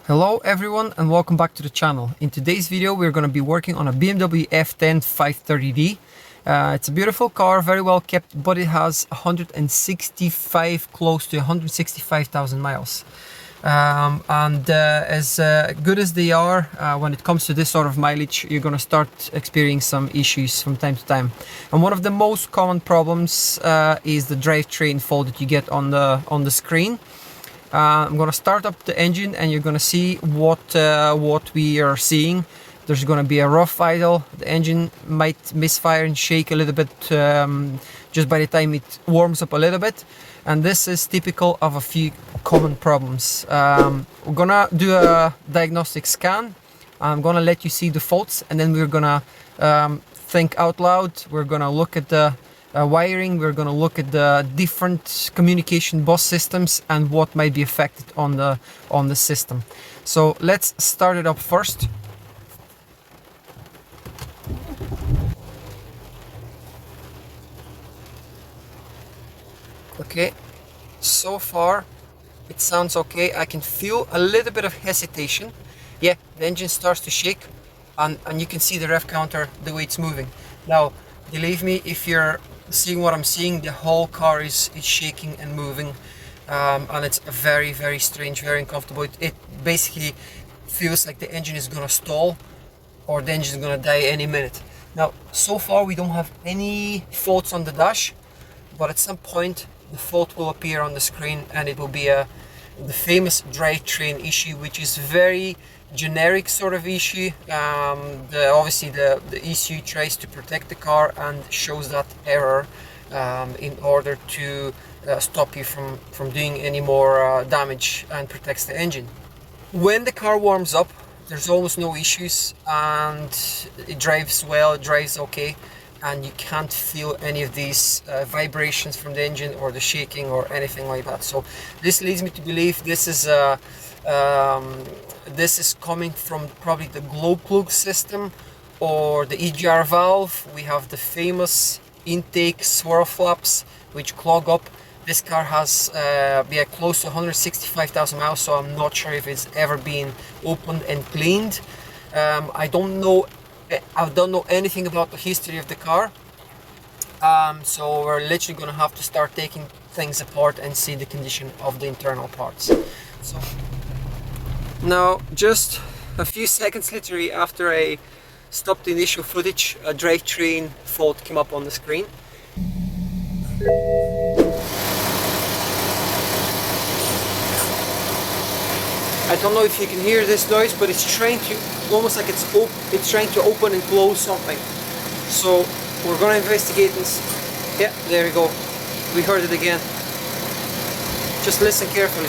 Hello everyone and welcome back to the channel. In today's video we're going to be working on a BMW F10 530D. It's a beautiful car, very well kept, but it has 165, close to 165,000 miles. As good as they are, when it comes to this sort of mileage, you're going to start experiencing some issues from time to time. And one of the most common problems is the drivetrain fault that you get on the screen. I'm gonna start up the engine and you're gonna see what we are seeing. There's gonna be a rough idle. The engine might misfire and shake a little bit just by the time it warms up a little bit, and this is typical of a few common problems. We're gonna do a diagnostic scan. I'm gonna let you see the faults, and then we're gonna think out loud. We're gonna look at the wiring, we're going to look at the different communication bus systems and what might be affected on the system. So let's start it up first. Okay, so far it sounds okay. I can feel a little bit of hesitation. Yeah, the engine starts to shake, and you can see the rev counter, the way it's moving. Now, believe me, if you're seeing what I'm seeing, the whole car is shaking and moving, and it's very strange, very uncomfortable. It basically feels like the engine is gonna stall or the engine is gonna die any minute. Now, so far we don't have any faults on the dash, but at some point the fault will appear on the screen, and it will be the famous drivetrain issue, which is very generic sort of issue. Obviously the ECU tries to protect the car and shows that error in order to stop you from doing any more damage, and protects the engine. When the car warms up, there's almost no issues, and it drives well, it drives okay, and you can't feel any of these vibrations from the engine or the shaking or anything like that. So this leads me to believe this is coming from probably the glow plug system or the EGR valve. We have the famous intake swirl flaps which clog up. This car has close to 165,000 miles, so I'm not sure if it's ever been opened and cleaned. I don't know anything about the history of the car, so we're literally gonna have to start taking things apart and see the condition of the internal parts. So now, just a few seconds literally after I stopped the initial footage, a drivetrain fault came up on the screen. I don't know if you can hear this noise, but it's trying to, almost like it's trying to open and close something. So we're gonna investigate this. Yeah, there we go. We heard it again. Just listen carefully.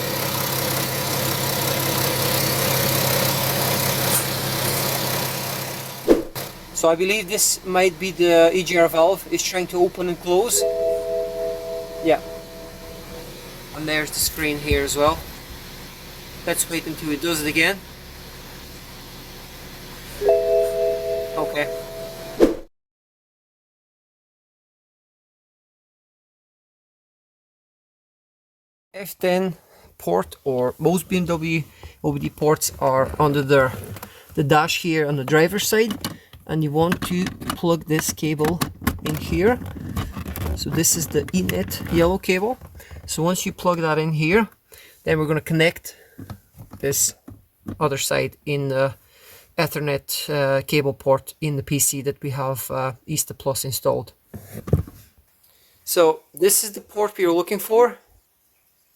So I believe this might be the EGR valve. It's trying to open and close. Yeah. And there's the screen here as well. Let's wait until it does it again. Okay. F10 port, or most BMW OBD ports, are under the dash here on the driver's side, and you want to plug this cable in here. So this is the eNet yellow cable. So once you plug that in here, then we're going to connect this other side in the Ethernet cable port in the PC that we have Easter Plus installed. So this is the port we were looking for,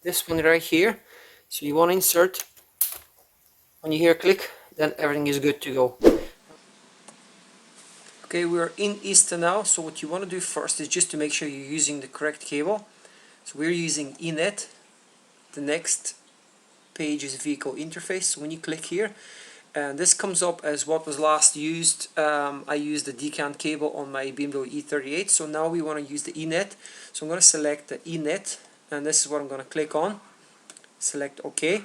this one right here. So you want to insert, when you hear click, then everything is good to go. Okay, we're in Easter now, so what you want to do first is just to make sure you're using the correct cable. So we're using eNet. The next page is vehicle interface. So when you click here, and this comes up as what was last used. I used the decant cable on my BMW E38, so now we want to use the eNet. So I'm going to select the eNet, and this is what I'm going to click on. Select OK.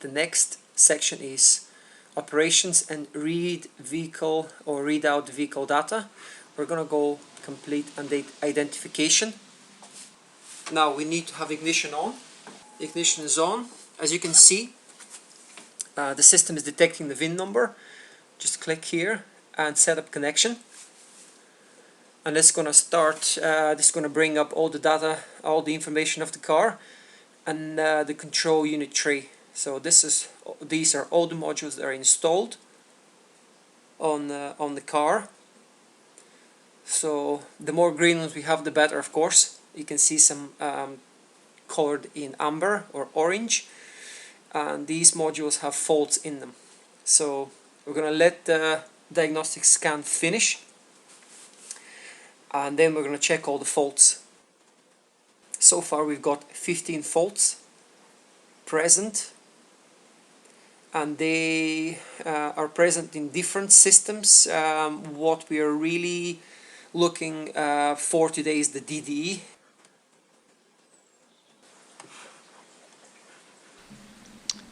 The next section is operations and read vehicle or read out vehicle data. We're going to go complete and identification. Now we need to have ignition on. Ignition is on. As you can see, The system is detecting the VIN number. Just click here and set up connection. And it's going to start, this is going to bring up all the data, all the information of the car, and the control unit tree. So these are all the modules that are installed on the car. So the more green ones we have, the better, of course. You can see some colored in amber or orange, and these modules have faults in them. So we're going to let the diagnostic scan finish, and then we're going to check all the faults. So far we've got 15 faults present, and they are present in different systems. What we are really looking for today is the DDE.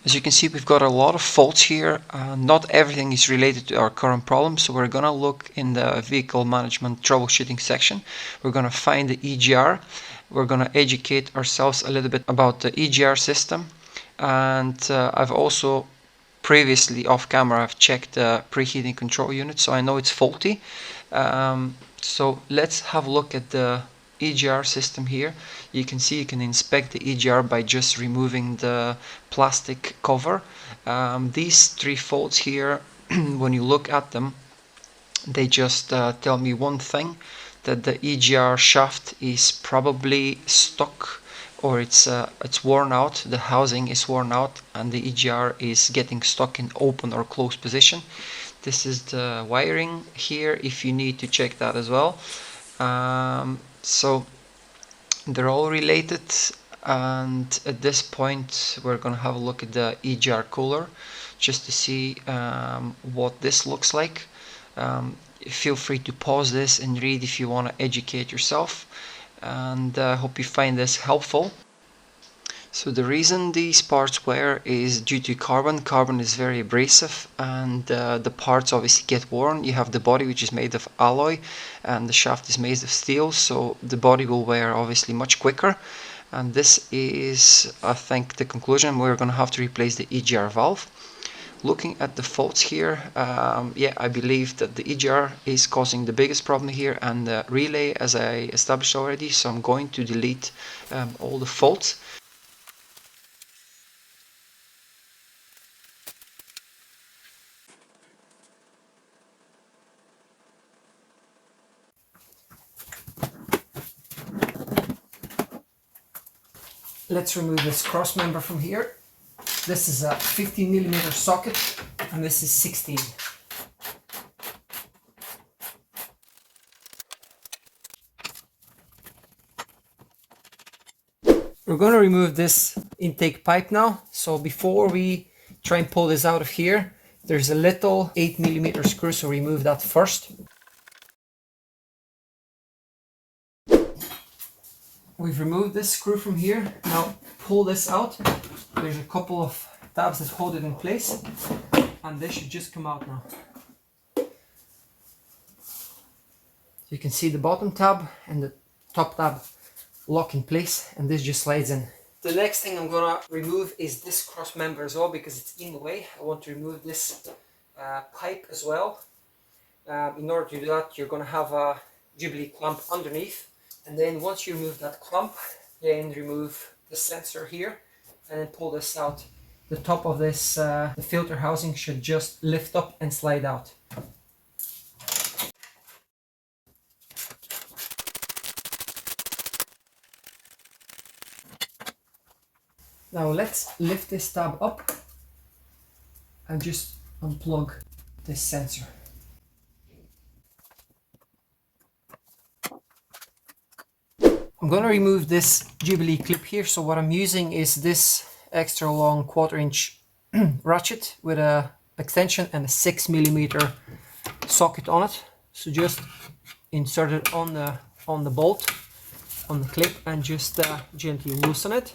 As you can see, we've got a lot of faults here. Not everything is related to our current problem, so we're gonna look in the vehicle management troubleshooting section. We're gonna find the EGR. We're gonna educate ourselves a little bit about the EGR system, and I've also previously off camera I've checked the preheating control unit, so I know it's faulty. So let's have a look at the EGR system here. You can see you can inspect the EGR by just removing the plastic cover. These three faults here, when you look at them, they just tell me one thing, that the EGR shaft is probably stuck, or it's worn out. The housing is worn out and the EGR is getting stuck in open or closed position. This is the wiring here, if you need to check that as well. So they're all related, and at this point we're gonna have a look at the EGR cooler just to see what this looks like. Feel free to pause this and read if you want to educate yourself, and I hope you find this helpful. So the reason these parts wear is due to carbon. Carbon is very abrasive, and the parts obviously get worn. You have the body, which is made of alloy, and the shaft is made of steel, so the body will wear obviously much quicker. And this is, I think, the conclusion. We're going to have to replace the EGR valve. Looking at the faults here, yeah, I believe that the EGR is causing the biggest problem here, and the relay, as I established already, so I'm going to delete all the faults. Let's remove this cross member from here. This is a 15mm socket, and this is 16. We're going to remove this intake pipe now. So before we try and pull this out of here, there's a little 8mm screw, so remove that first. We've removed this screw from here. Now pull this out. There's a couple of tabs that hold it in place, and this should just come out now. So you can see the bottom tab and the top tab lock in place, and this just slides in. The next thing I'm gonna remove is this cross member as well, because it's in the way. I want to remove this pipe as well. In order to do that, you're gonna have a Jubilee clamp underneath, and then once you remove that clamp, then remove the sensor here and then pull this out. The top of this the filter housing should just lift up and slide out. Now let's lift this tab up and just unplug this sensor. I'm going to remove this Jubilee clip here. So what I'm using is this extra long 1/4" ratchet with a extension and a 6mm socket on it. So just insert it on the bolt, on the clip, and just gently loosen it.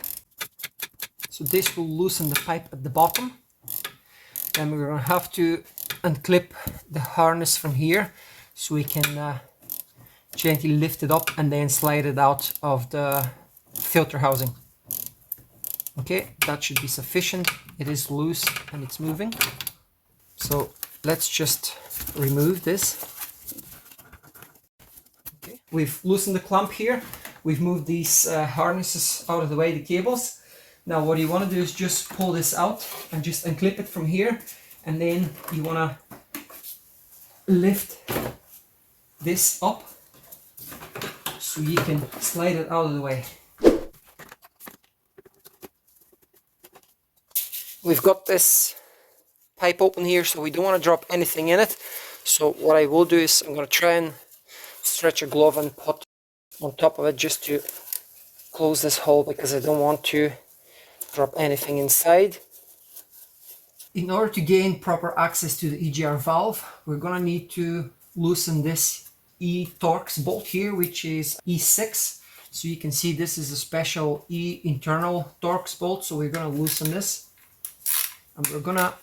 So this will loosen the pipe at the bottom. And we're going to have to unclip the harness from here so we can gently lift it up and then slide it out of the filter housing. Okay, that should be sufficient. It is loose and it's moving. So let's just remove this. Okay, we've loosened the clamp here. We've moved these harnesses out of the way, the cables. Now what you want to do is just pull this out and just unclip it from here, and then you want to lift this up so you can slide it out of the way. We've got this pipe open here, so we don't want to drop anything in it. So what I will do is I'm going to try and stretch a glove and put on top of it just to close this hole, because I don't want to drop anything inside. In order to gain proper access to the EGR valve, we're going to need to loosen this E-Torx bolt here, which is E6. So you can see this is a special E internal Torx bolt, so we're going to loosen this. And we're going to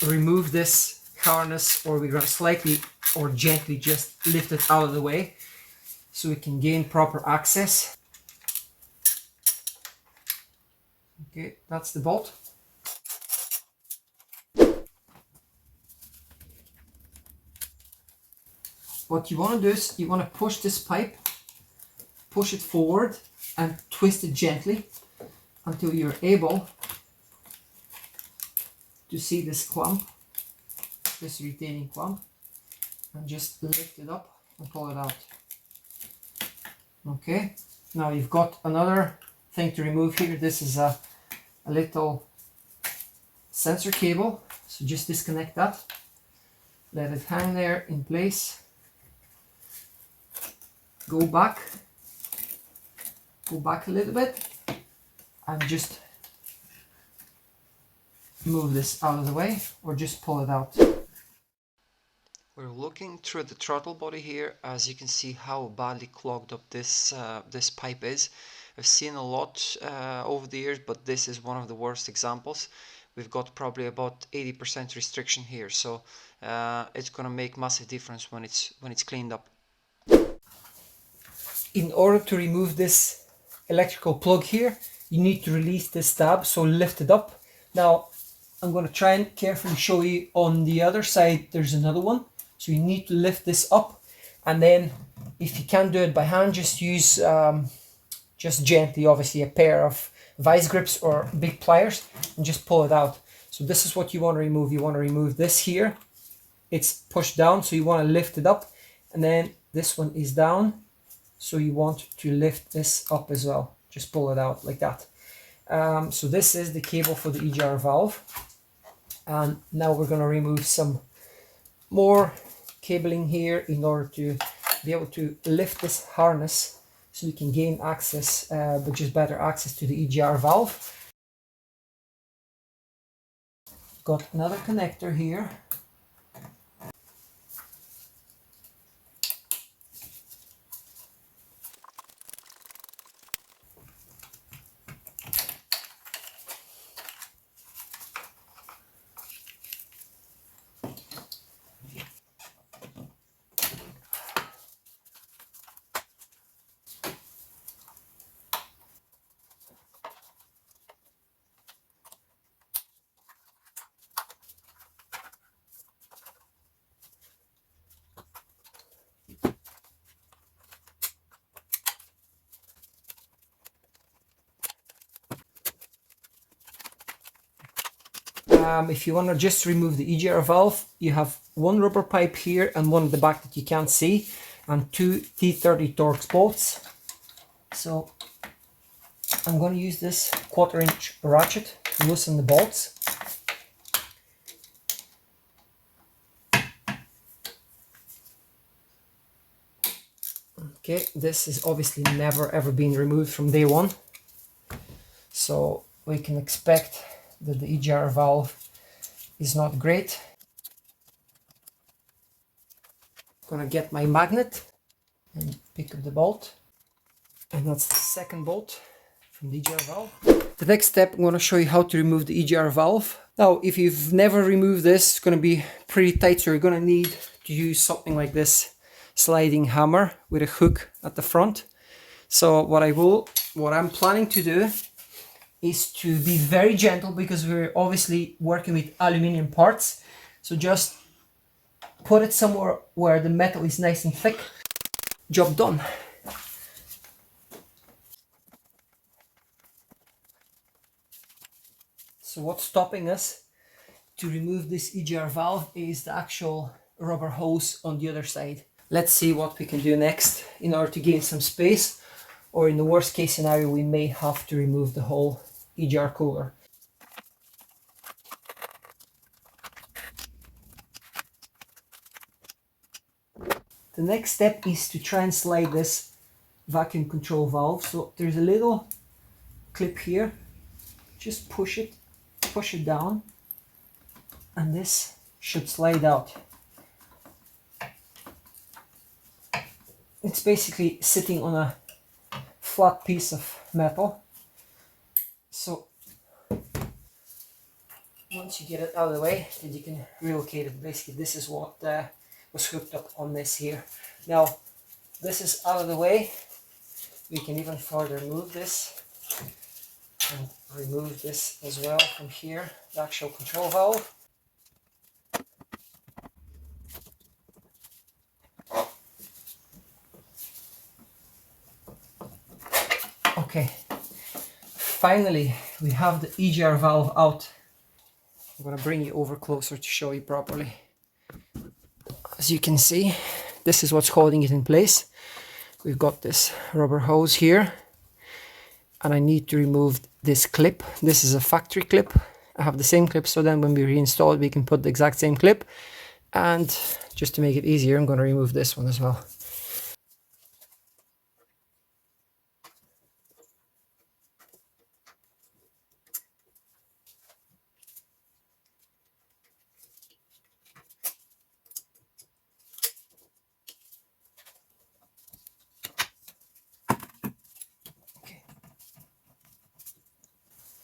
remove this harness, or we're going to slightly or gently just lift it out of the way so we can gain proper access. Okay, that's the bolt. What you want to do is you want to push this pipe, push it forward and twist it gently until you're able to see this clamp, this retaining clamp, and just lift it up and pull it out. Okay, now you've got another thing to remove here. This is a little sensor cable, so just disconnect that, let it hang there in place, go back a little bit, and just move this out of the way, or just pull it out. We're looking through the throttle body here. As you can see how badly clogged up this this pipe is. I've seen a lot over the years, but this is one of the worst examples. We've got probably about 80% restriction here, so it's gonna make massive difference when it's cleaned up. In order to remove this electrical plug here, you need to release this tab, so lift it up. Now I'm going to try and carefully show you on the other side. There's another one, so you need to lift this up, and then if you can't do it by hand, just use just gently, obviously, a pair of vice grips or big pliers, and just pull it out. So this is what you want to remove. You want to remove this here. It's pushed down, so you want to lift it up, and then this one is down, so you want to lift this up as well. Just pull it out like that. So this is the cable for the EGR valve, and now we're going to remove some more cabling here in order to be able to lift this harness so we can gain access, but just better access to the EGR valve. Got another connector here. If you want to just remove the EGR valve, you have one rubber pipe here and one at the back that you can't see, and two T30 Torx bolts. So I'm going to use this 1/4 inch ratchet to loosen the bolts. Okay, this is obviously never ever been removed from day one, so we can expect that the EGR valve is not great. I'm gonna get my magnet and pick up the bolt, and that's the second bolt from the EGR valve. The next step, I'm gonna show you how to remove the EGR valve. Now, if you've never removed this, it's gonna be pretty tight, so you're gonna need to use something like this sliding hammer with a hook at the front. So what I'm planning to do is to be very gentle because we're obviously working with aluminium parts. So just put it somewhere where the metal is nice and thick. Job done. So what's stopping us to remove this EGR valve is the actual rubber hose on the other side. Let's see what we can do next in order to gain some space, or in the worst case scenario we may have to remove the whole EGR cooler. The next step is to try and slide this vacuum control valve. So there's a little clip here, just push it down, and this should slide out. It's basically sitting on a flat piece of metal. So once you get it out of the way, then you can relocate it. Basically this is what was hooked up on this here. Now this is out of the way. We can even further move this and remove this as well from here, the actual control valve. Okay, finally we have the EGR valve out. I'm gonna bring you over closer to show you properly. As you can see, this is what's holding it in place. We've got this rubber hose here, and I need to remove this clip. This is a factory clip. I have the same clip, so then when we reinstall it we can put the exact same clip. And just to make it easier, I'm going to remove this one as well.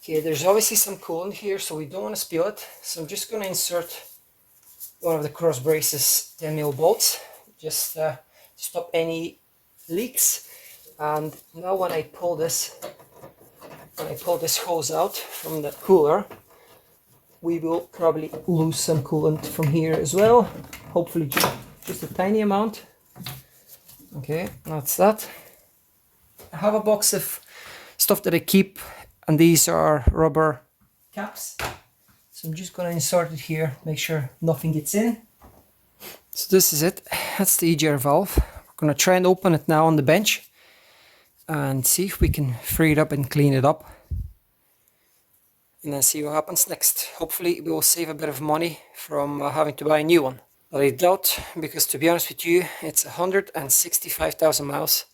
Okay, there's obviously some coolant here, so we don't want to spill it. So I'm just going to insert one of the cross braces 10mm bolts, just to stop any leaks. And now when I pull this hose out from the cooler, we will probably lose some coolant from here as well. Hopefully just a tiny amount. Okay, that's that. I have a box of stuff that I keep, and these are rubber caps. So I'm just going to insert it here, make sure nothing gets in. So this is it. That's the EGR valve. We're going to try and open it now on the bench and see if we can free it up and clean it up. And then see what happens next. Hopefully we will save a bit of money from having to buy a new one. But I doubt, because to be honest with you, it's 165,000 miles.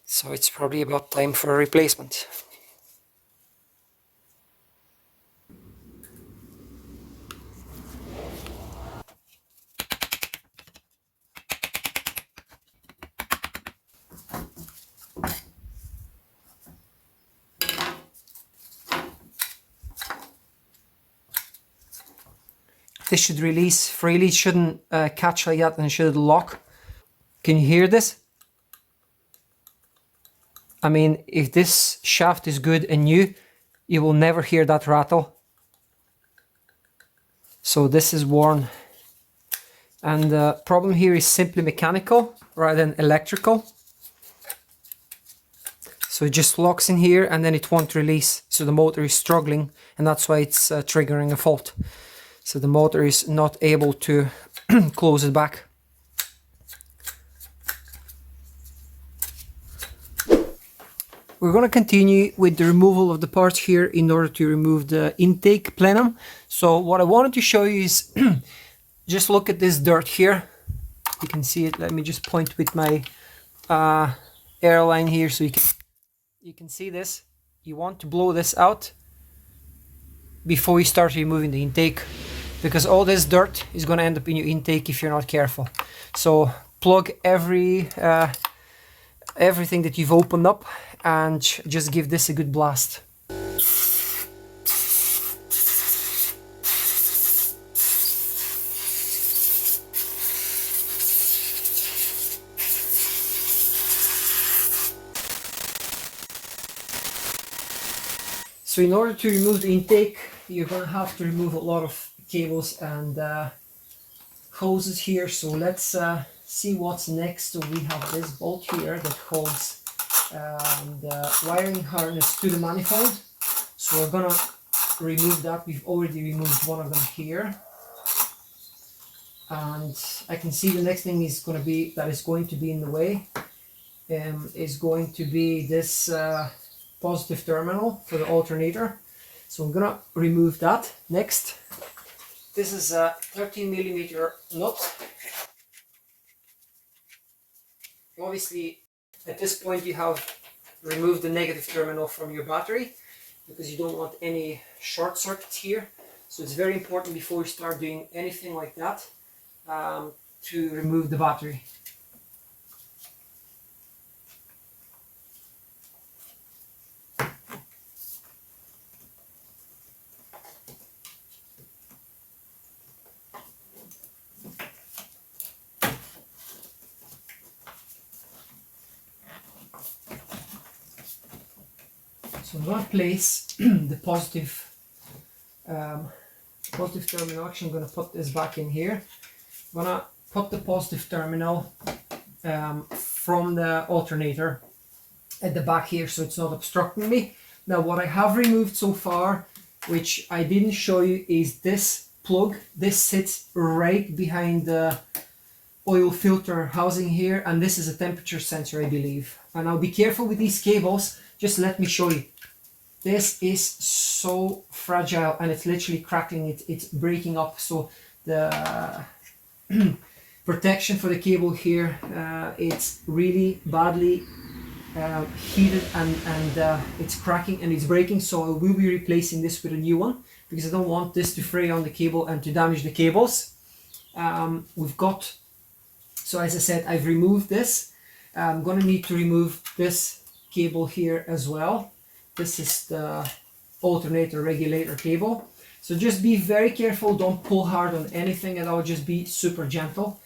So it's probably about time for a replacement. This should release freely, it shouldn't catch like that, and it should lock. Can you hear this? I mean, if this shaft is good and new, you will never hear that rattle. So this is worn. And the problem here is simply mechanical rather than electrical. So it just locks in here and then it won't release. So the motor is struggling, and that's why it's triggering a fault. So the motor is not able to close it back. We're going to continue with the removal of the parts here in order to remove the intake plenum. So what I wanted to show you is just look at this dirt here. You can see it. Let me just point with my airline here so you can see this. You want to blow this out before you start removing the intake, because all this dirt is going to end up in your intake if you're not careful. So plug everything that you've opened up and just give this a good blast. So in order to remove the intake, you're going to have to remove a lot of cables and hoses here. So let's see what's next. So we have this bolt here that holds the wiring harness to the manifold. So we're going to remove that. We've already removed one of them here. And I can see the next thing is going to be in the way is going to be this positive terminal for the alternator. So I'm gonna remove that next. This is a 13mm nut. Obviously at this point you have removed the negative terminal from your battery because you don't want any short circuits here. So it's very important before you start doing anything like that to remove the battery. So I'm going to place the positive terminal. Actually, I'm going to put this back in here. I'm going to put the positive terminal from the alternator at the back here so it's not obstructing me. Now what I have removed so far, which I didn't show you, is this plug. This sits right behind the oil filter housing here, and this is a temperature sensor, I believe. And I'll be careful with these cables. Just let me show you. This is so fragile and it's literally crackling, it's breaking up. So the protection for the cable here, it's really badly heated and it's cracking and it's breaking. So I will be replacing this with a new one because I don't want this to fray on the cable and to damage the cables. So as I said, I've removed this. I'm going to need to remove this cable here as well. This is the alternator regulator cable. So just be very careful, don't pull hard on anything at all, just be super gentle.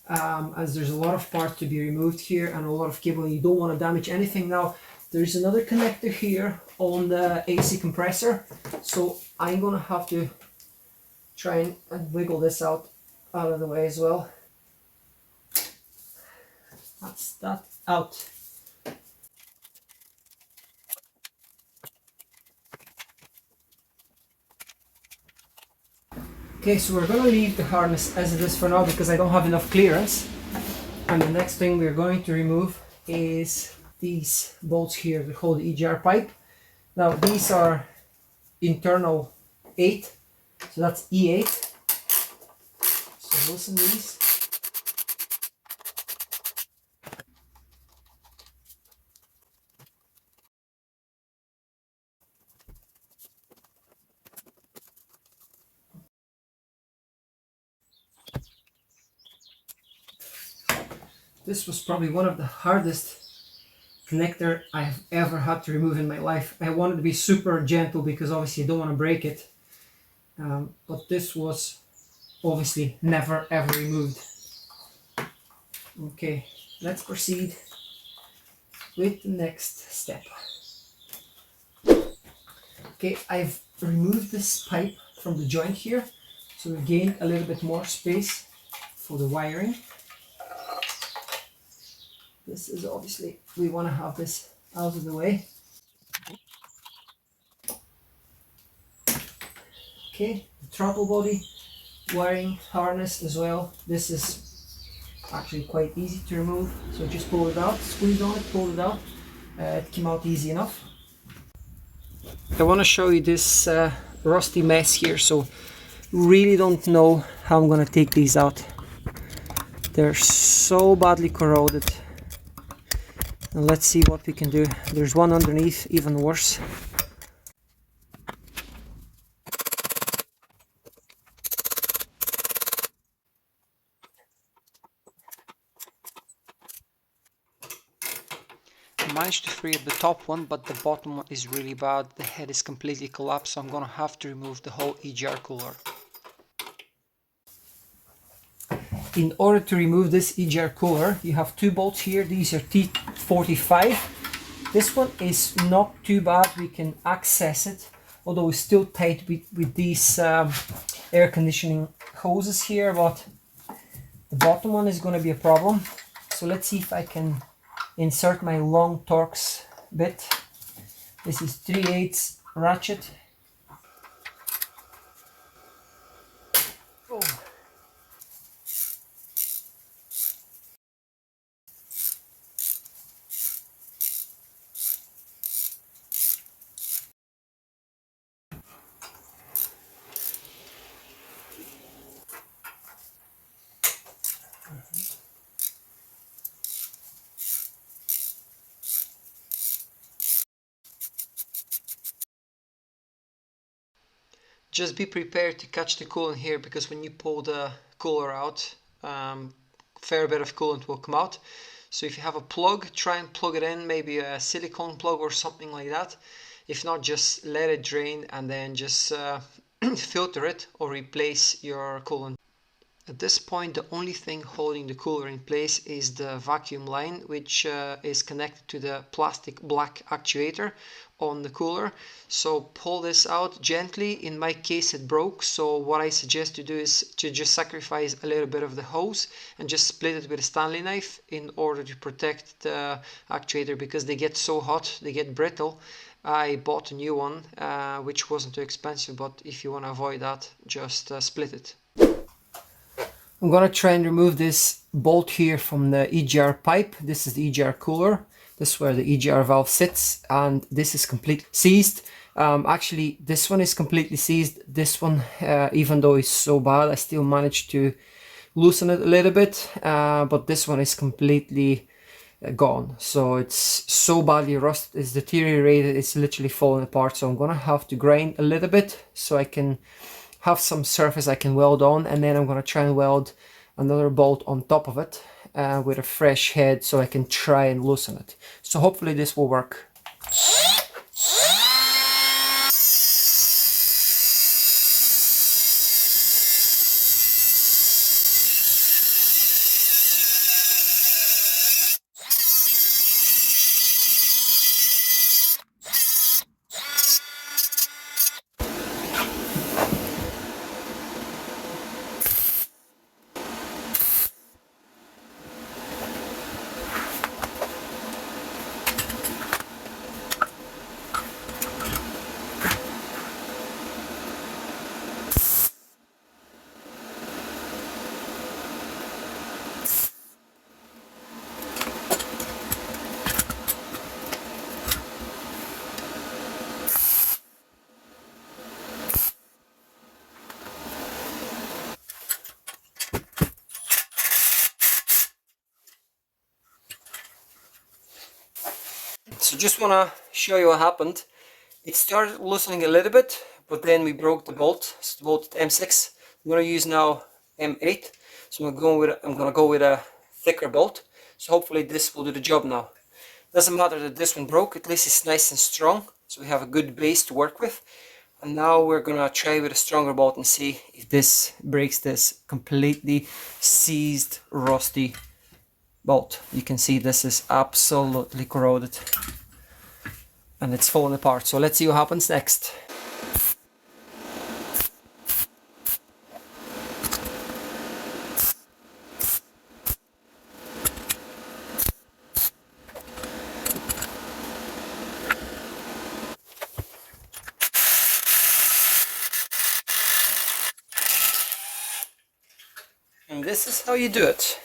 As there's a lot of parts to be removed here and a lot of cable, you don't want to damage anything. Now there's another connector here on the AC compressor, so I'm going to have to try and wiggle this out of the way as well. That's that out. Okay, so we're going to leave the harness as it is for now because I don't have enough clearance. And the next thing we're going to remove is these bolts here that hold the EGR pipe. Now these are internal 8, so that's E8. So loosen these. This was probably one of the hardest connector I've ever had to remove in my life. I wanted to be super gentle because obviously I don't want to break it. But this was obviously never ever removed. Okay, let's proceed with the next step. Okay, I've removed this pipe from the joint here, so we've gained a little bit more space for the wiring. This is obviously, we want to have this out of the way. Okay, the throttle body, wiring harness as well. This is actually quite easy to remove. So just pull it out, squeeze on it, pull it out. It came out easy enough. I want to show you this rusty mess here. So really don't know how I'm going to take these out. They're so badly corroded. And let's see what we can do. There's one underneath, even worse. I managed to free up the top one, but the bottom one is really bad. The head is completely collapsed, so I'm gonna have to remove the whole EGR cooler. In order to remove this EGR cooler, you have two bolts here. These are T45. This one is not too bad, we can access it, although it's still tight with these air conditioning hoses here, but the bottom one is going to be a problem. So let's see if I can insert my long Torx bit. This is 3/8 ratchet. Oh. Just be prepared to catch the coolant here, because when you pull the cooler out, fair bit of coolant will come out. So if you have a plug, try and plug it in, maybe a silicone plug or something like that. If not, just let it drain and then just filter it or replace your coolant. At this point, the only thing holding the cooler in place is the vacuum line, which is connected to the plastic black actuator on the cooler. So pull this out gently. In my case, it broke, so what I suggest to do is to just sacrifice a little bit of the hose and just split it with a Stanley knife in order to protect the actuator, because they get so hot, they get brittle. I bought a new one, which wasn't too expensive, but if you want to avoid that, just split it. I'm gonna try and remove this bolt here from the EGR pipe. This is the EGR cooler. This is where the EGR valve sits, and this is completely seized. Actually, this one is completely seized. This one, even though it's so bad, I still managed to loosen it a little bit, but this one is completely gone. So it's so badly rusted, it's deteriorated, it's literally falling apart. So I'm gonna have to grind a little bit so I can have some surface I can weld on, and then I'm going to try and weld another bolt on top of it with a fresh head so I can try and loosen it. So hopefully this will work. So just want to show you what happened. It started loosening a little bit, but then we broke the bolt. So the bolt at M6. I'm going to use now M8. So I'm going to go with a thicker bolt. So hopefully this will do the job now. Doesn't matter that this one broke, at least it's nice and strong. So we have a good base to work with. And now we're going to try with a stronger bolt and see if this breaks this completely seized, rusty bolt. You can see this is absolutely corroded and it's falling apart. So let's see what happens next. And this is how you do it.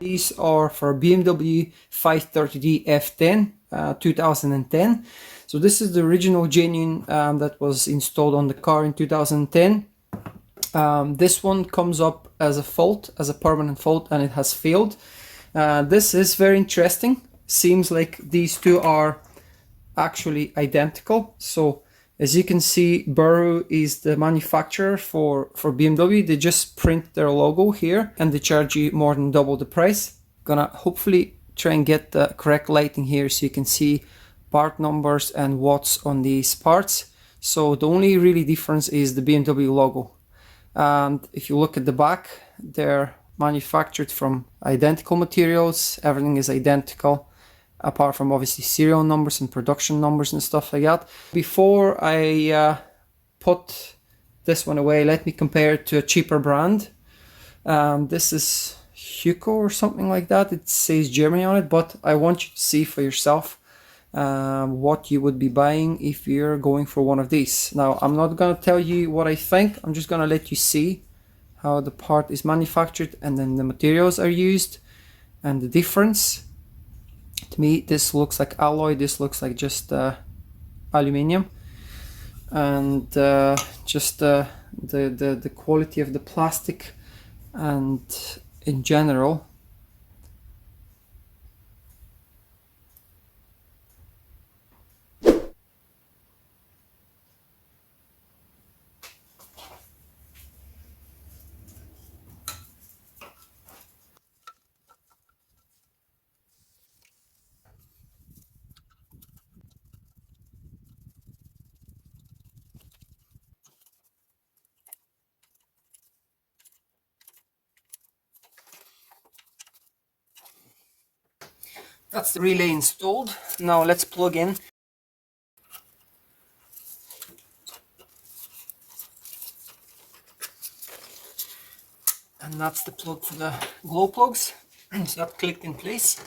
These are for BMW 530D F10 2010. So this is the original genuine that was installed on the car in 2010. This one comes up as a fault, as a permanent fault, and it has failed. This is very interesting. Seems like these two are actually identical. So as you can see, BERU is the manufacturer for BMW. They just print their logo here and they charge you more than double the price. Gonna hopefully try and get the correct lighting here so you can see part numbers and watts on these parts. So the only really difference is the BMW logo. And if you look at the back, they're manufactured from identical materials. Everything is identical, apart from obviously serial numbers and production numbers and stuff like that. Before I put this one away, let me compare it to a cheaper brand. This is Hugo or something like that. It says Germany on it, but I want you to see for yourself what you would be buying if you're going for one of these. Now, I'm not going to tell you what I think. I'm just going to let you see how the part is manufactured and then the materials are used and the difference. To me, this looks like alloy. This looks like just aluminium, and just the quality of the plastic and in general. That's the relay installed. Now let's plug in. And that's the plug for the glow plugs. So that clicked in place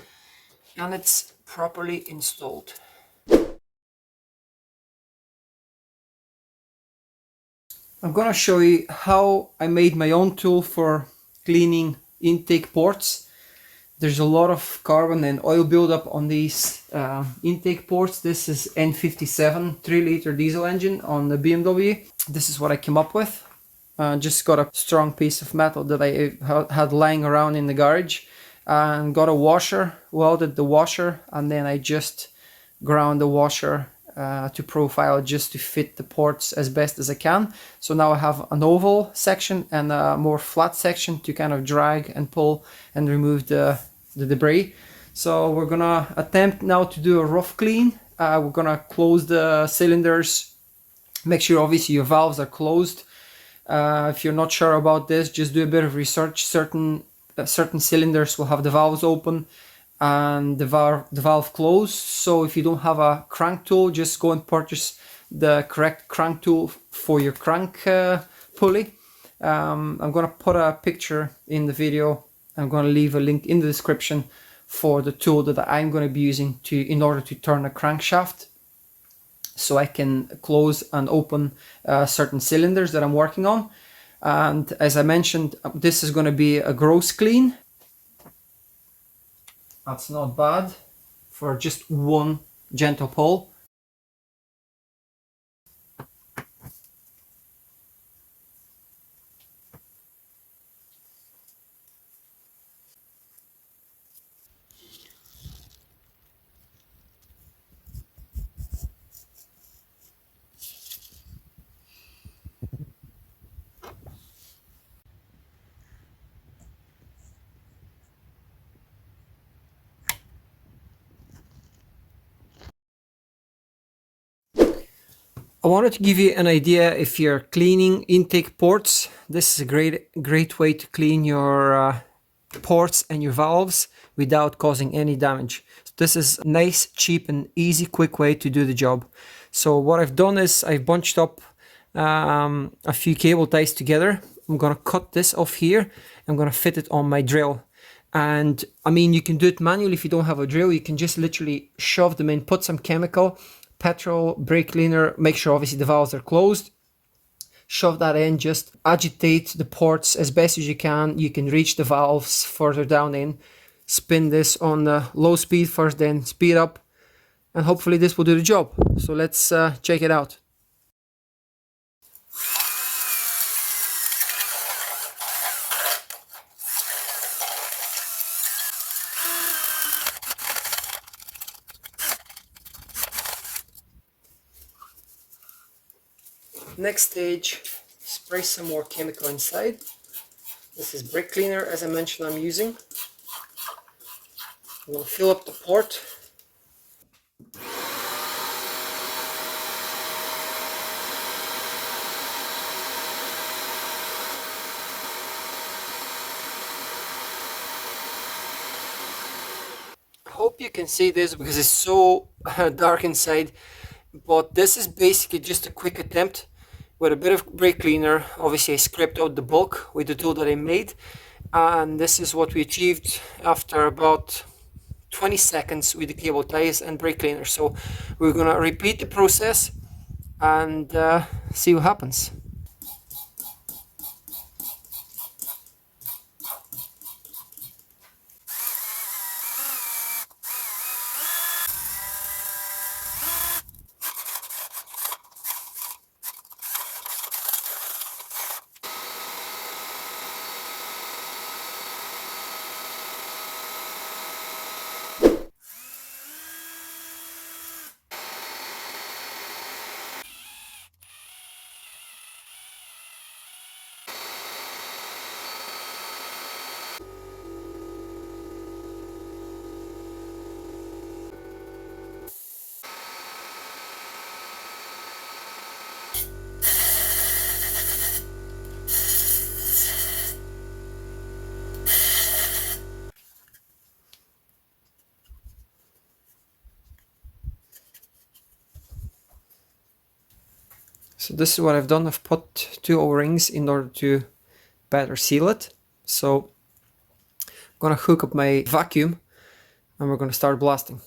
and it's properly installed. I'm gonna show you how I made my own tool for cleaning intake ports. There's a lot of carbon and oil buildup on these intake ports. This is N57 3-liter diesel engine on the BMW. This is what I came up with. Just got a strong piece of metal that I had lying around in the garage and got a washer, welded the washer, and then I just ground the washer to profile just to fit the ports as best as I can. So now I have an oval section and a more flat section to kind of drag and pull and remove the debris. So we're gonna attempt now to do a rough clean. We're gonna close the cylinders, make sure obviously your valves are closed. If you're not sure about this, just do a bit of research. Certain cylinders will have the valves open and the valve closed. So if you don't have a crank tool, just go and purchase the correct crank tool for your crank pulley. I'm gonna put a picture in the video. I'm gonna leave a link in the description for the tool that I'm gonna be using in order to turn a crankshaft, so I can close and open certain cylinders that I'm working on. And as I mentioned, this is gonna be a gross clean. That's not bad for just one gentle pull. I wanted to give you an idea if you're cleaning intake ports. This is a great way to clean your ports and your valves without causing any damage. So this is a nice, cheap and easy, quick way to do the job. So what I've done is I've bunched up a few cable ties together. I'm gonna cut this off here. I'm gonna fit it on my drill. And I mean, you can do it manually if you don't have a drill. You can just literally shove them in, put some chemical, petrol, brake cleaner, make sure obviously the valves are closed, shove that in, just agitate the ports as best as you can. You can reach the valves further down in, spin this on low speed first, then speed up, and hopefully this will do the job. So let's check it out. Next stage, spray some more chemical inside. This is brake cleaner, as I mentioned, I'm using. I'm going to fill up the port. Hope you can see this because it's so dark inside, but this is basically just a quick attempt with a bit of brake cleaner. Obviously I scraped out the bulk with the tool that I made, and this is what we achieved after about 20 seconds with the cable ties and brake cleaner. So we're gonna repeat the process and see what happens. So this is what I've done. I've put 2 O-rings in order to better seal it. So I'm gonna hook up my vacuum and we're gonna start blasting.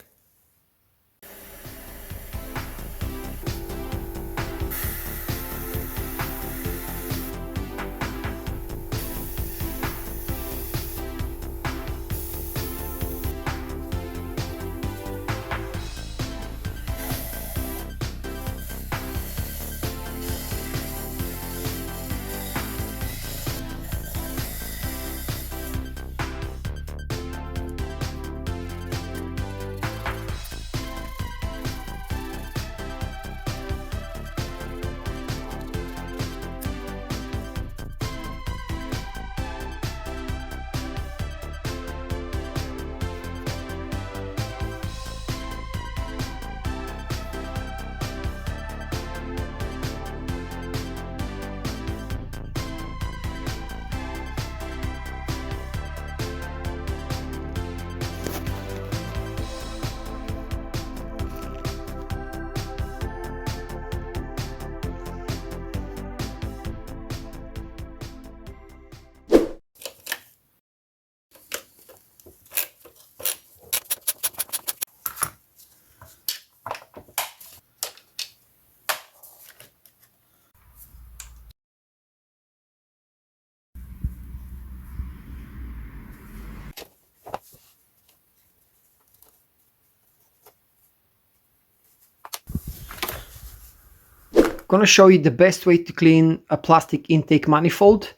I'm going to show you the best way to clean a plastic intake manifold.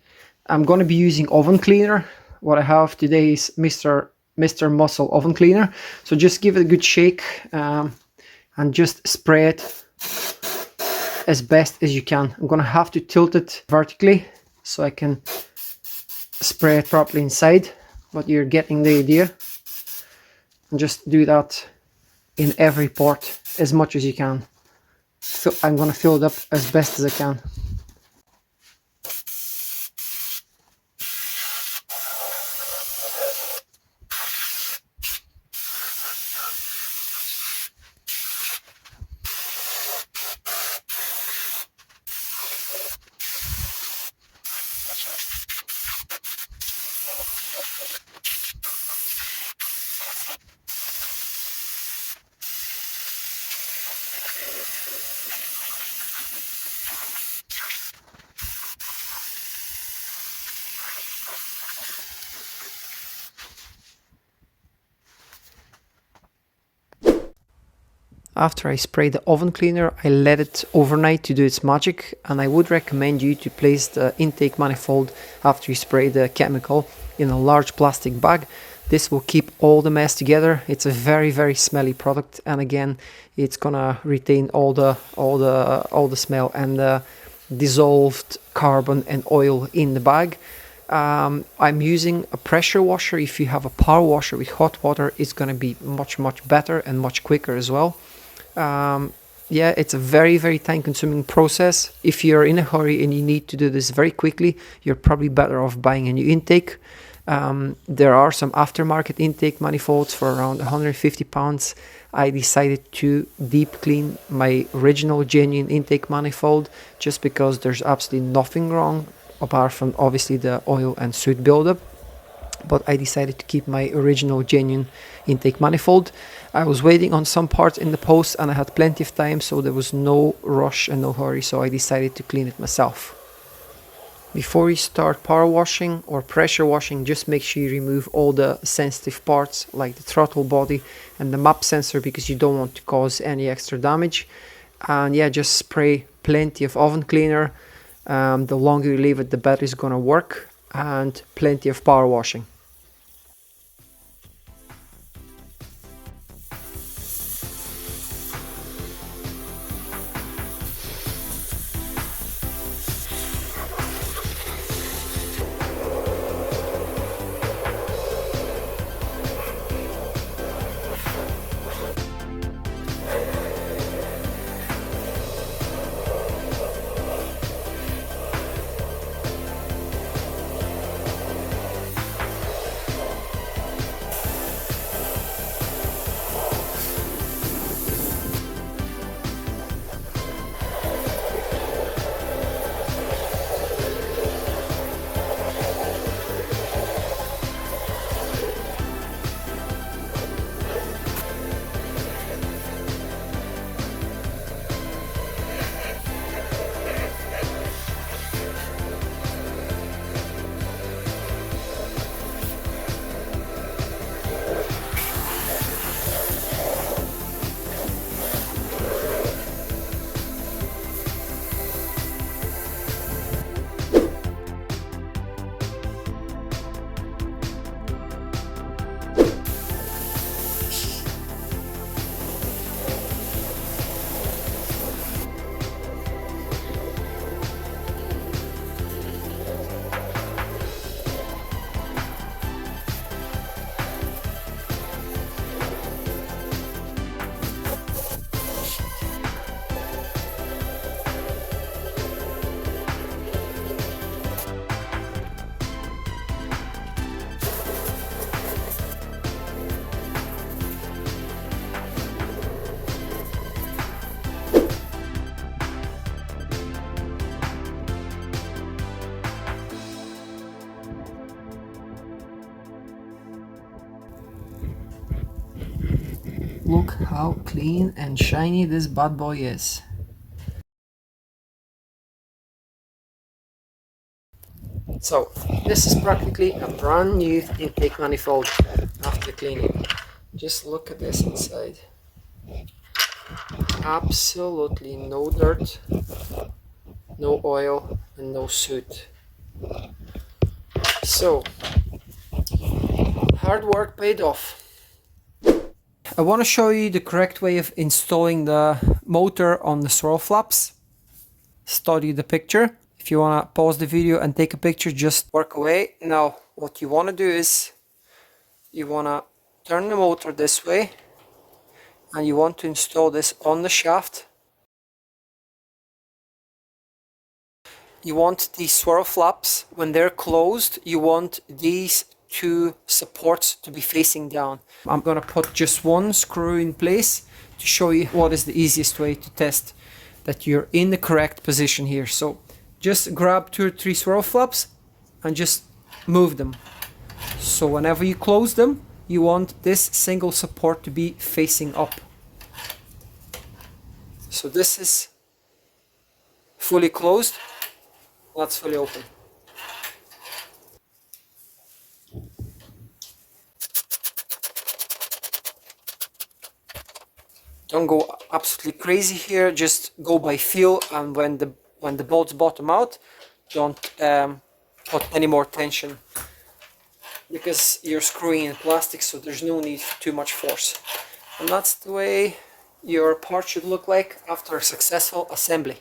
I'm going to be using oven cleaner. What I have today is Mr. Muscle oven cleaner. So just give it a good shake and just spray it as best as you can. I'm going to have to tilt it vertically so I can spray it properly inside, but you're getting the idea. And just do that in every port as much as you can. So I'm going to fill it up as best as I can. After I spray the oven cleaner, I let it overnight to do its magic, and I would recommend you to place the intake manifold after you spray the chemical in a large plastic bag. This will keep all the mess together. It's a very smelly product, and again, it's gonna retain all the smell and the dissolved carbon and oil in the bag. I'm using a pressure washer. If you have a power washer with hot water, it's gonna be much better and much quicker as well. Yeah, it's a very time consuming process. If you're in a hurry and you need to do this very quickly, you're probably better off buying a new intake. There are some aftermarket intake manifolds for around 150 pounds. I decided to deep clean my original genuine intake manifold just because there's absolutely nothing wrong apart from obviously the oil and soot buildup. But I decided to keep my original genuine intake manifold. I was waiting on some parts in the post and I had plenty of time, so there was no rush and no hurry, so I decided to clean it myself. Before you start power washing or pressure washing, just make sure you remove all the sensitive parts like the throttle body and the map sensor, because you don't want to cause any extra damage. And yeah, just spray plenty of oven cleaner. The longer you leave it, the better it's gonna work, and plenty of power washing. Look how clean and shiny this bad boy is. So this is practically a brand new intake manifold after cleaning. Just look at this inside. Absolutely no dirt, no oil and no soot. So hard work paid off. I want to show you the correct way of installing the motor on the swirl flaps. Study the picture. If you want to pause the video and take a picture, just work away. Now what you want to do is you want to turn the motor this way and you want to install this on the shaft. You want these swirl flaps, when they're closed, you want these two supports to be facing down. I'm gonna put just one screw in place to show you what is the easiest way to test that you're in the correct position here. So just grab 2 or 3 swirl flaps and just move them. So whenever you close them, you want this single support to be facing up. So this is fully closed, that's fully open. Don't go absolutely crazy here, just go by feel, and when the bolts bottom out, don't put any more tension, because you're screwing in plastic, so there's no need for too much force. And that's the way your part should look like after a successful assembly.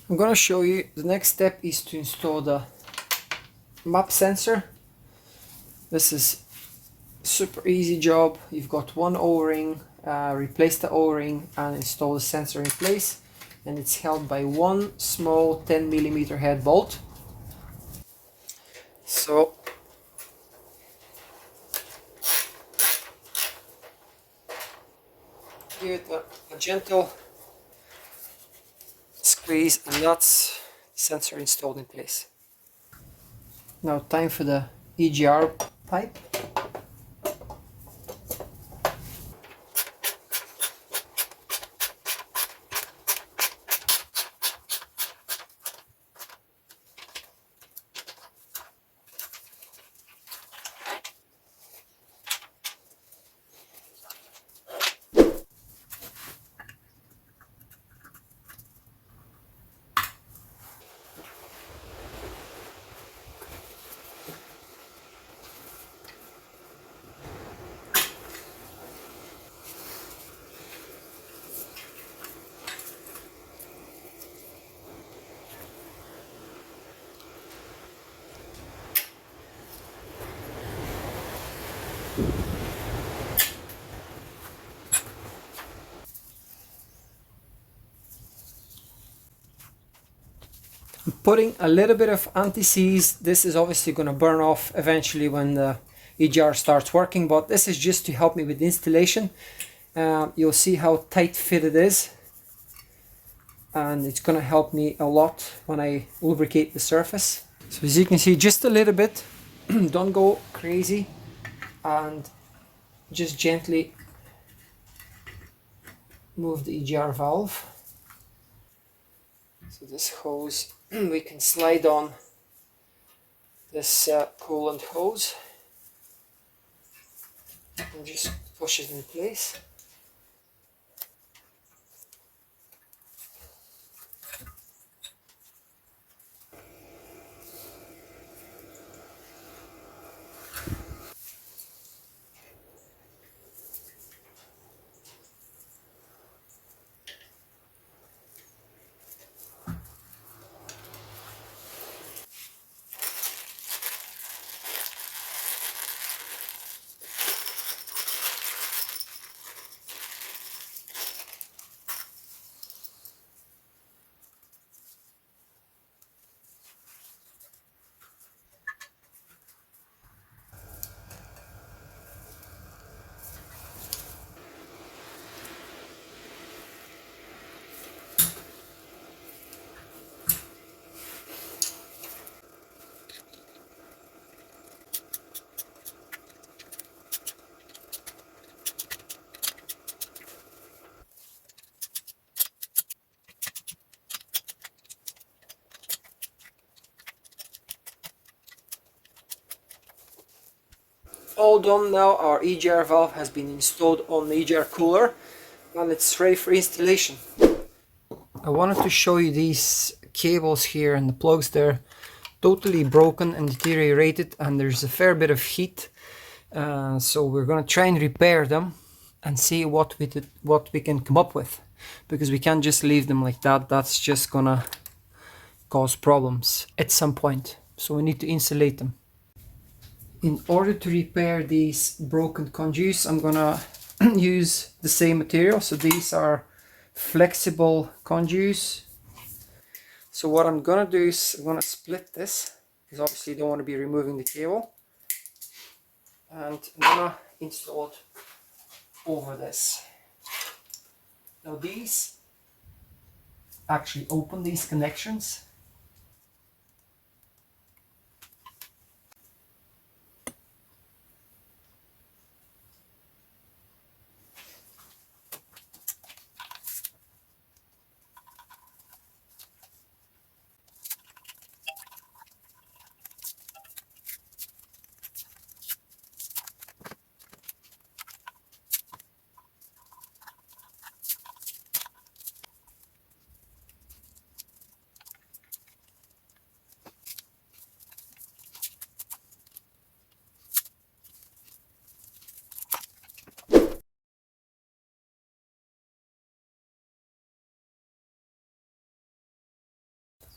I'm gonna show you, the next step is to install the map sensor. This is super easy job. You've got one O-ring, replace the O-ring and install the sensor in place, and it's held by one small 10mm head bolt. So give it a gentle squeeze, and that's the sensor installed in place. Now time for the EGR pipe. Putting a little bit of anti-seize. This is obviously going to burn off eventually when the EGR starts working, but this is just to help me with installation. You'll see how tight fit it is, and it's going to help me a lot when I lubricate the surface. So as you can see, just a little bit, don't go crazy, and just gently move the EGR valve. So this hose, we can slide on this coolant hose and just push it in place. All done now. Our EGR valve has been installed on the EGR cooler and it's ready for installation. I wanted to show you these cables here and the plugs there, totally broken and deteriorated, and there's a fair bit of heat, so we're gonna try and repair them and see what we can come up with, because we can't just leave them like that. That's just gonna cause problems at some point, so we need to insulate them. In order to repair these broken conduits, I'm gonna use the same material. So these are flexible conduits. So what I'm gonna do is I'm gonna split this, because obviously you don't want to be removing the cable, and I'm gonna install it over this. Now these actually open these connections.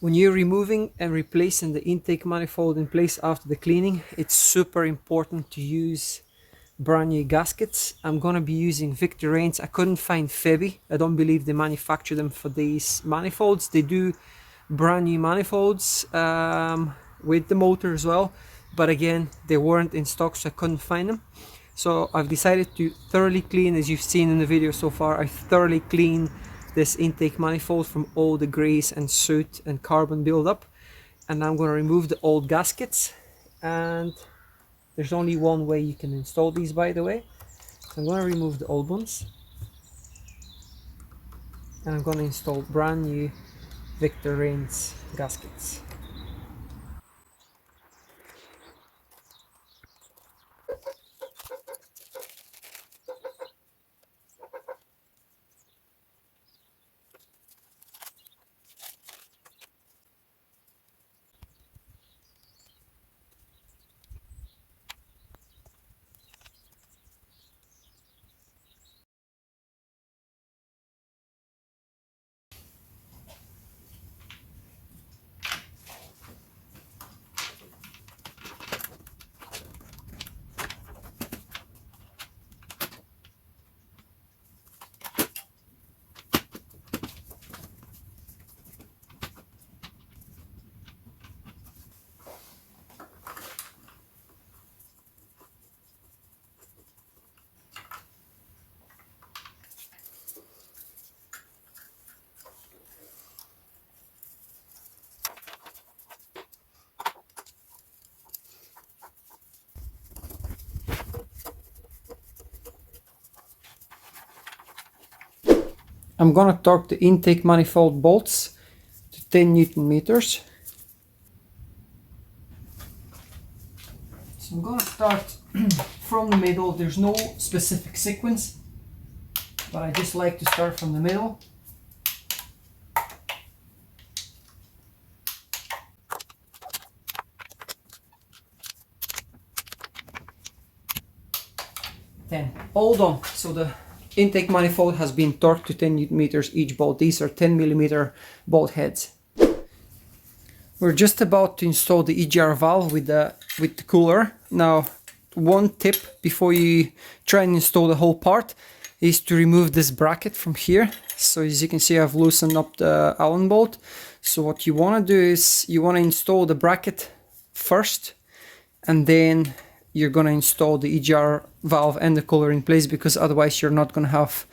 When you're removing and replacing the intake manifold in place after the cleaning, it's super important to use brand new gaskets. I'm gonna be using Victor REINZ. I couldn't find Febi. I don't believe they manufacture them for these manifolds. They do brand new manifolds with the motor as well, but again, they weren't in stock, so I couldn't find them. So I've decided to thoroughly clean, as you've seen in the video so far. I thoroughly cleaned this intake manifold from all the grease and soot and carbon buildup, and I'm going to remove the old gaskets. And there's only one way you can install these, by the way. So I'm going to remove the old ones, and I'm going to install brand new Victor REINZ gaskets. I'm gonna torque the intake manifold bolts to 10 Newton meters. So I'm gonna start from the middle. There's no specific sequence, but I just like to start from the middle. Then hold on. So the intake manifold has been torqued to 10 Newton meters each bolt. These are 10 millimeter bolt heads. We're just about to install the EGR valve with the cooler. Now, one tip before you try and install the whole part is to remove this bracket from here. So as you can see, I've loosened up the Allen bolt. So what you want to do is you want to install the bracket first, and then you're going to install the EGR valve and the cooler in place, because otherwise you're not going to have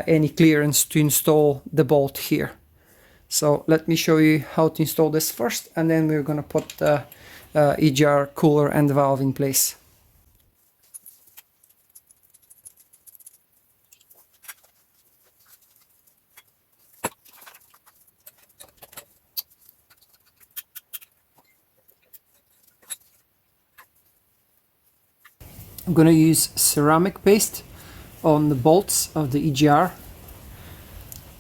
any clearance to install the bolt here. So let me show you how to install this first, and then we're going to put the EGR cooler and the valve in place. I'm going to use ceramic paste on the bolts of the EGR.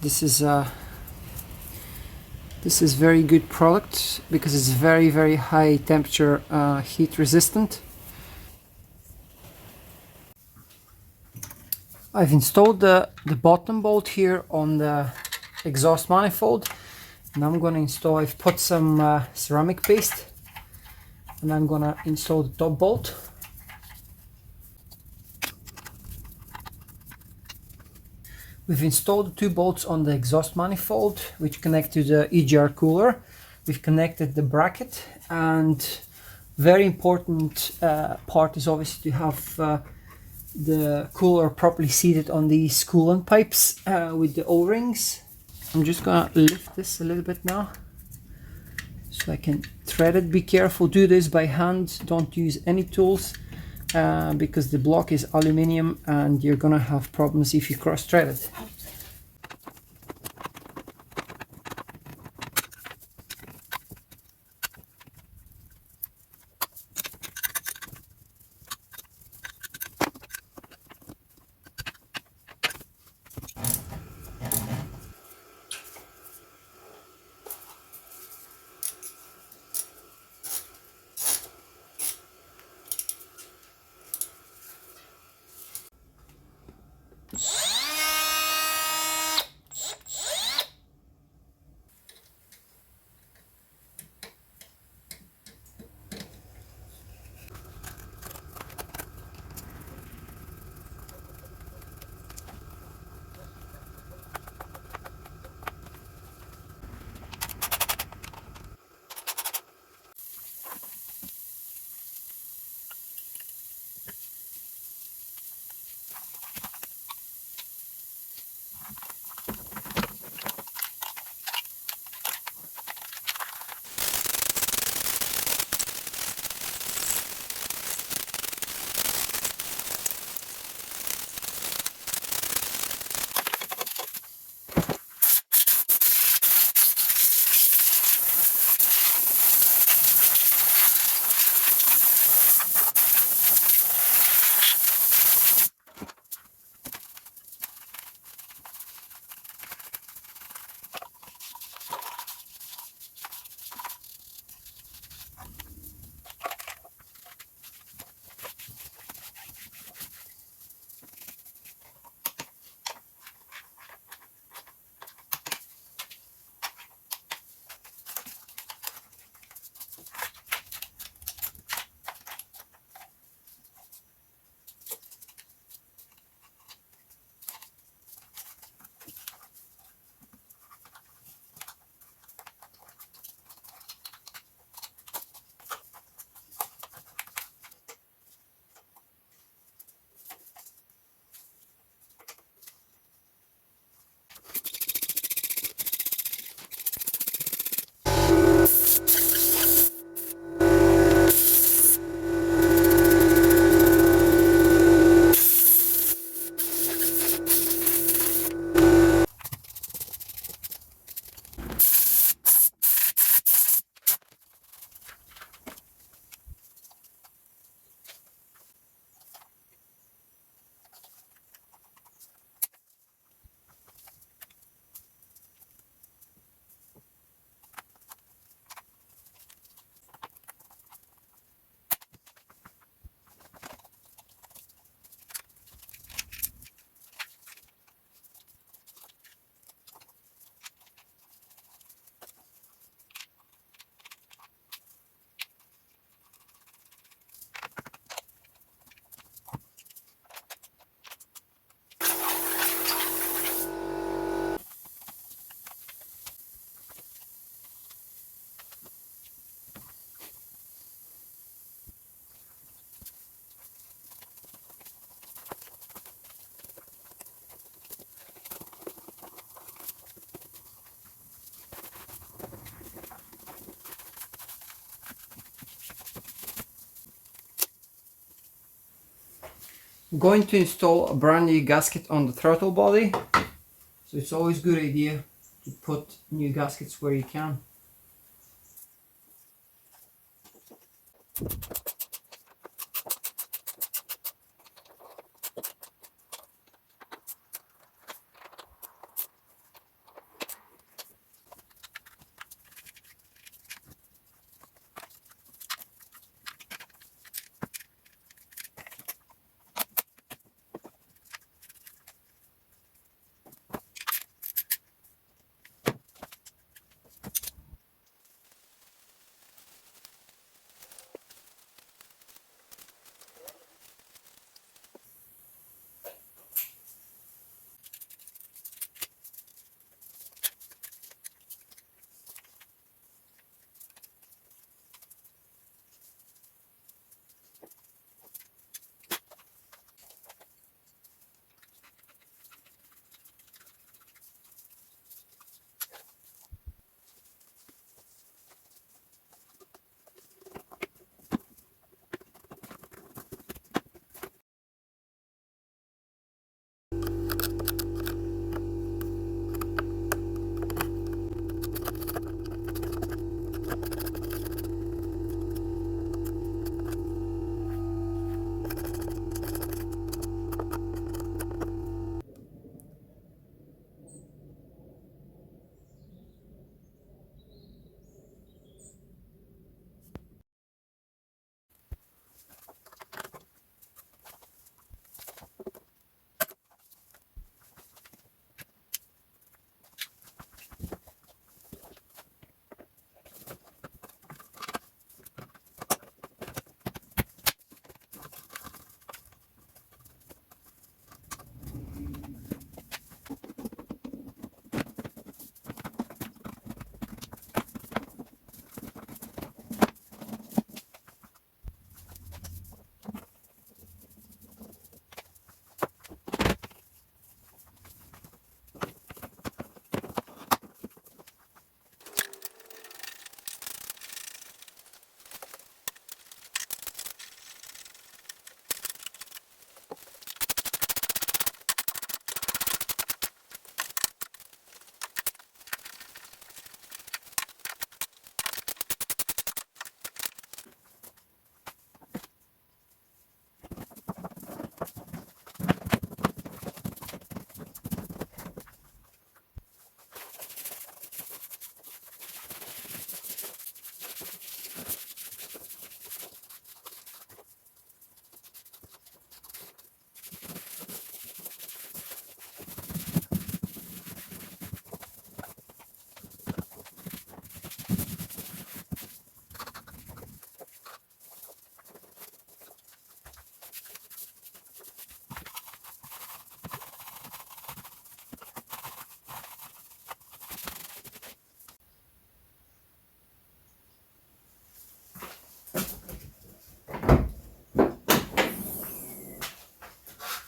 This is very good product because it's very high temperature, heat resistant. I've installed the bottom bolt here on the exhaust manifold, and I'm going to install, I've put some ceramic paste, and I'm going to install the top bolt. We've installed the two bolts on the exhaust manifold, which connect to the EGR cooler. We've connected the bracket, and very important part is obviously to have the cooler properly seated on these coolant pipes with the O-rings. I'm just gonna lift this a little bit now so I can thread it. Be careful, do this by hand, don't use any tools. Because the block is aluminium and you're gonna have problems if you cross thread it. I'm going to install a brand new gasket on the throttle body, so it's always a good idea to put new gaskets where you can.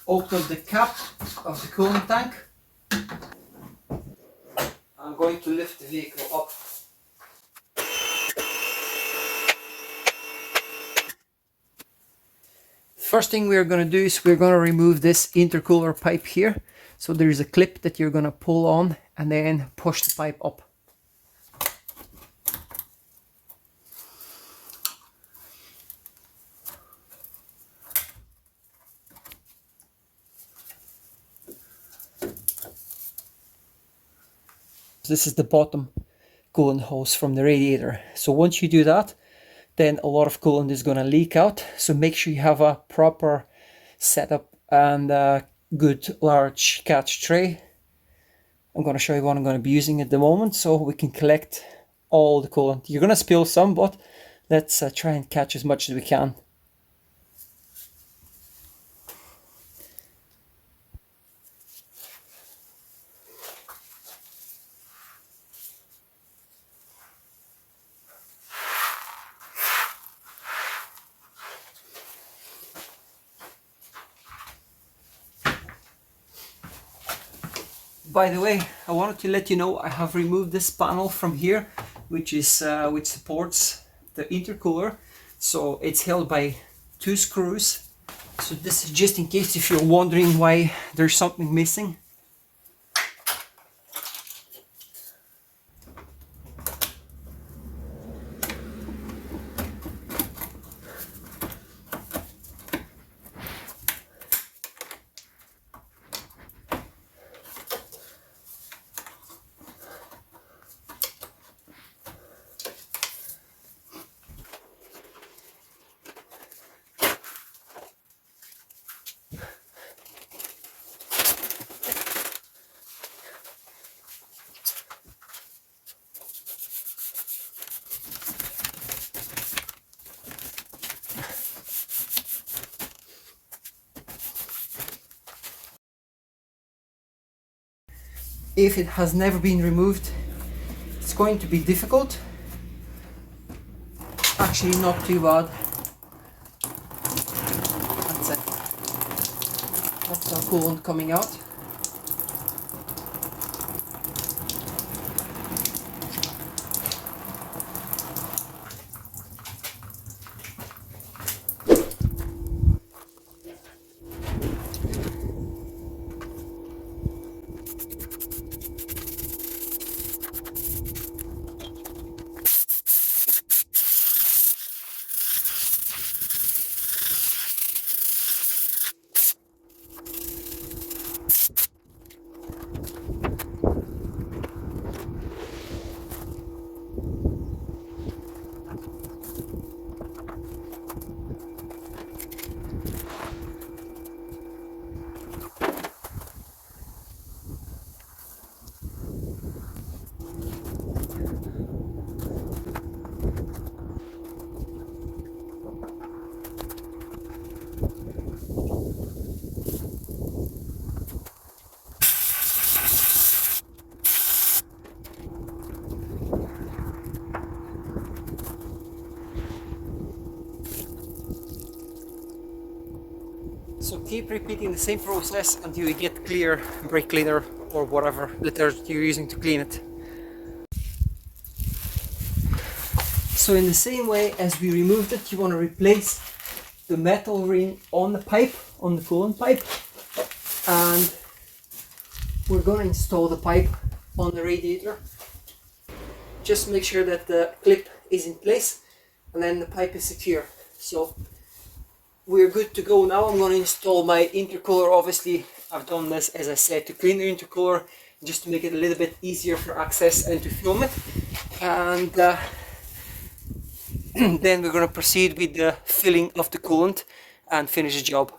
Open the cap of the coolant tank. I'm going to lift the vehicle up. First thing we're going to do is we're going to remove this intercooler pipe here. So there's a clip that you're going to pull on and then push the pipe up. This is the bottom coolant hose from the radiator. So once you do that, then a lot of coolant is going to leak out. So make sure you have a proper setup and a good large catch tray. I'm going to show you what I'm going to be using at the moment so we can collect all the coolant. You're going to spill some, but let's try and catch as much as we can. By the way, I wanted to let you know I have removed this panel from here, which supports the intercooler. So it's held by two screws, So this is just in case if you're wondering why there's something missing. If it has never been removed, it's going to be difficult. Actually, not too bad. That's it. That's some coolant coming out. So keep repeating the same process until you get clear brake cleaner or whatever detergent you're using to clean it. So in the same way as we removed it, you want to replace the metal ring on the pipe, on the coolant pipe, and we're going to install the pipe on the radiator. Just make sure that the clip is in place and then the pipe is secure. So we're good to go now. I'm going to install my intercooler. Obviously I've done this, as I said, to clean the intercooler, just to make it a little bit easier for access and to film it. And then we're going to proceed with the filling of the coolant and finish the job.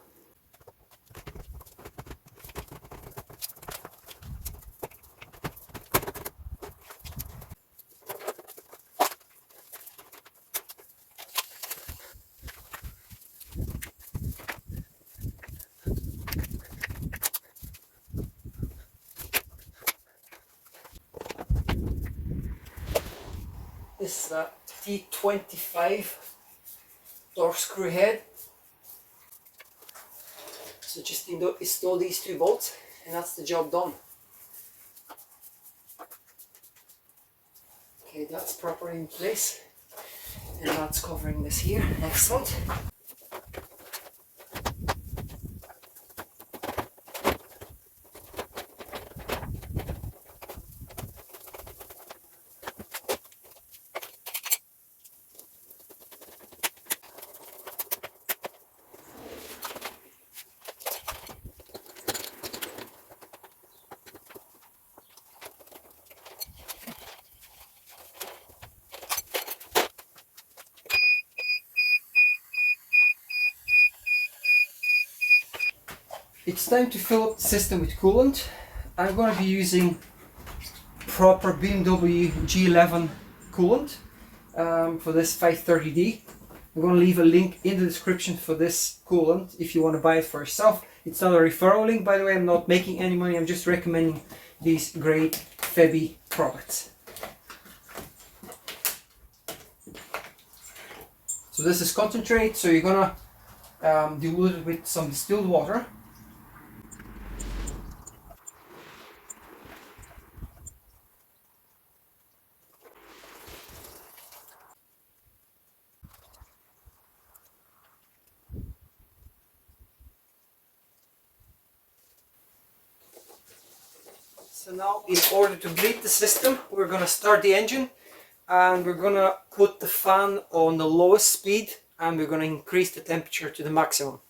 This is a T25 torque screw head. So just install these two bolts and that's the job done. Okay, that's properly in place and that's covering this here. Excellent. It's time to fill up the system with coolant. I'm going to be using proper BMW G11 coolant for this 530D. I'm going to leave a link in the description for this coolant if you want to buy it for yourself. It's not a referral link, by the way. I'm not making any money. I'm just recommending these great Febi products. So this is concentrate, so you're going to dilute it with some distilled water. So now, in order to bleed the system, we're gonna start the engine and we're gonna put the fan on the lowest speed and we're gonna increase the temperature to the maximum.